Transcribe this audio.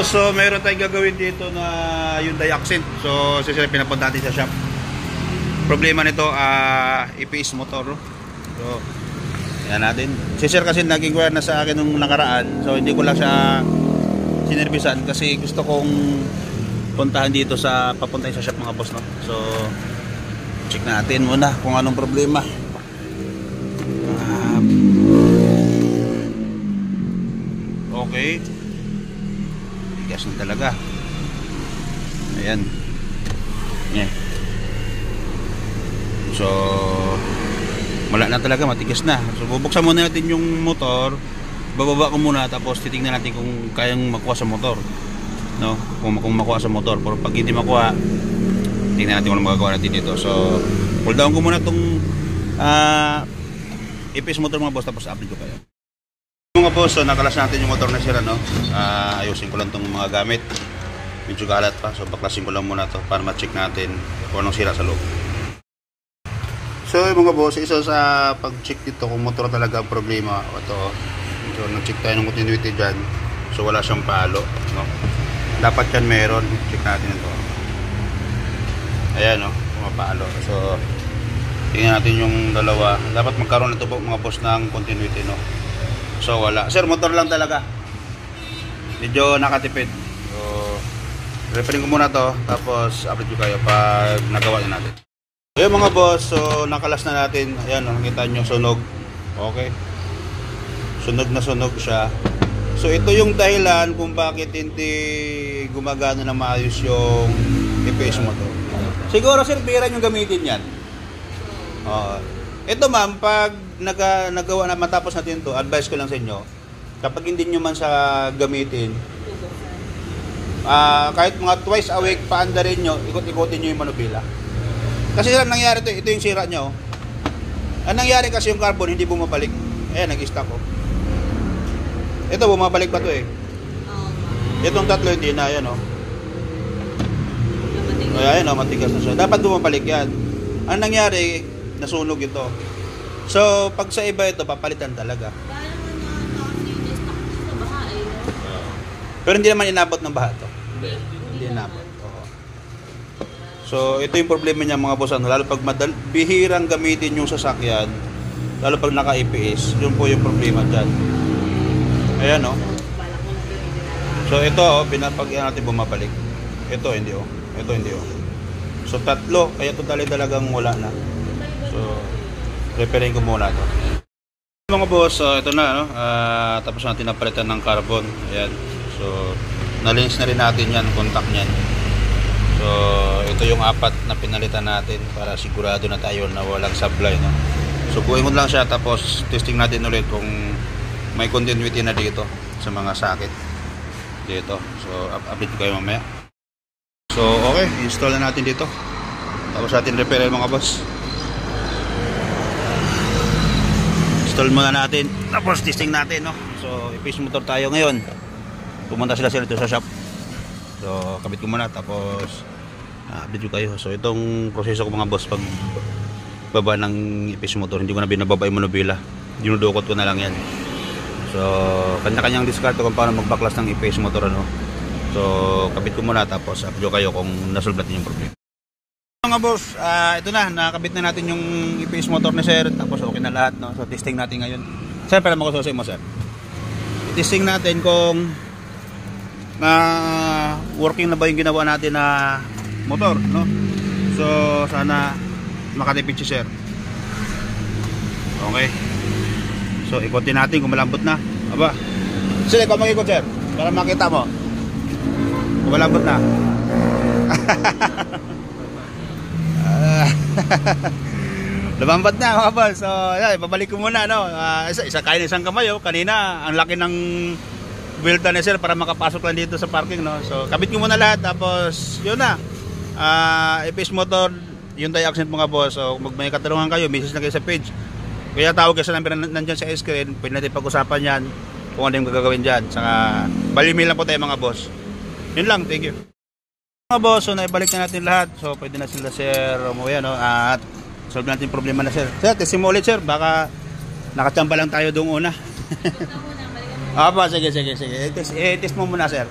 boss, so meron tayong gagawin dito na Hyundai Accent. So sisira pinapunta natin sa shop. Problema nito, EPS motor. So yan natin. Sisir kasi naging wire na sa akin nung nakaraan. So hindi ko lang siya sinervisan kasi gusto kong puntahan dito sa papuntahin sa shop mga boss, no. So check natin muna kung anong problema. Okay. Tigas na talaga. Ayan. Yeah. So wala na talaga, matigas na. So bubuksan muna natin yung motor. Bababa ko muna tapos titingnan natin kung kayang makuha sa motor. No? Kung makuha sa motor. Pero pag hindi makuha, tingnan natin kung ano magagawa natin dito. So pull down ko muna itong EPS motor mga boss, tapos update ko kayo. Mga boss, so nakalas natin yung motor na sira, no? Ayusin ko lang itong mga gamit. Medyo galat pa, so baklasin ko lang muna to para ma-check natin kung anong sira sa loob. So mga boss, isa sa pag-check dito kung motor talaga ang problema. Ito, so nag-check tayo ng continuity dyan. So wala siyang palo, no? Dapat yan meron. Check natin ito. Ayan, no? Pumapalo. So tingnan natin yung dalawa. Dapat magkaroon nito po mga boss ng continuity, no? So wala. Sir, motor lang talaga. Medyo nakatipid. So repairing ko muna to, tapos update ko kayo pag nagawa na natin. Ayun mga boss, so nakalas na natin. Ayan, nakikita nyo, sunog. Okay. Sunog na sunog siya. So ito yung dahilan kung bakit hindi gumagana na maayos yung EPS motor. Siguro sir, bira yung gamitin yan. Ito ma'am, pag nagawa na matapos natin to, advice ko lang sa inyo, kapag hindi nyo man sa gamitin, kahit mga twice a week paandarin nyo, ikot-ikotin nyo yung manubila. Kasi sila nangyari ito yung sira nyo. Ang nangyari kasi yung carbon hindi bumabalik. Ayan, nag-stack ko. Ito bumabalik pa to eh. Itong tatlo hindi na, ayan o. Ayan o, matigas na siya. Dapat bumabalik yan. Ang nangyari, nasunog ito. So pag sa iba ito, papalitan talaga. Pero hindi naman inabot ng baha to. Hindi inabot. Oo. So ito yung problema niya mga boss, lalo pag bihirang gamitin yung sasakyan, lalo pag naka-EPS, yun po yung problema dyan. Ayan o. So ito o, pinapagyan natin bumabalik. Ito hindi o. Ito hindi o. So tatlo, kaya totally talagang wala na. So repairing ko muna to. Mga boss, ito na, no? Tapos natin napalitan ng carbon. Ayan. So nalinis na rin natin yan, contact nyan. So ito yung apat na pinalitan natin para sigurado na tayo na walang sablay, no? So buuin mo lang siya, tapos testing natin ulit kung may continuity na dito sa mga socket dito. So update ko kayo mamaya. So okay, install na natin dito. Tapos natin repair mga boss. Install muna natin, tapos testing natin, no? So EPS motor tayo ngayon. Pumunta sila dito sa shop. So kabit ko muna, tapos update ko kayo. So itong proseso ko mga boss, pag baba ng EPS motor, hindi ko na binababa yung manubila, dinudukot ko na lang yan. So kanya-kanyang discard kung paano magbaklas ng EPS motor, ano? So kabit ko muna, tapos update ko kayo kung nasolve natin yung problema. Mga boss, ito na, nakabit na natin yung EPS motor ni sir, tapos okay na lahat, no? So testing natin ngayon. Sir, para makususin mo sir, testing natin kung working na ba yung ginawa natin na motor, no? So sana makatipid si sir. Okay. So ikotin natin kung malambot na. Aba, sir, ikaw mag-ikot sir, para makita mo kung malambot na. Lumambat na mga boss. So yan, babalik ko muna, no? Isa kain isang kamay, oh. Kanina ang laki ng buildan ni sir para makapasok lang dito sa parking, no? So kabit ko muna lahat, tapos yun na. EPS motor, Hyundai Accent mga boss. So kung may katanungan kayo, message na kayo sa page. Kaya tawag kayo sa number na nandyan sa screen. Pwede natin pag-usapan yan kung ano yung gagawin dyan. Saka bali-mail lang po tayo mga boss. Yun lang, thank you mga boss. So naibalik na natin lahat. So pwede na sila sir umuwi, no? At solve natin problema na sir. Sir, testing mo ulit sir, baka nakachamba lang tayo doon una. Sige. Test mo muna sir.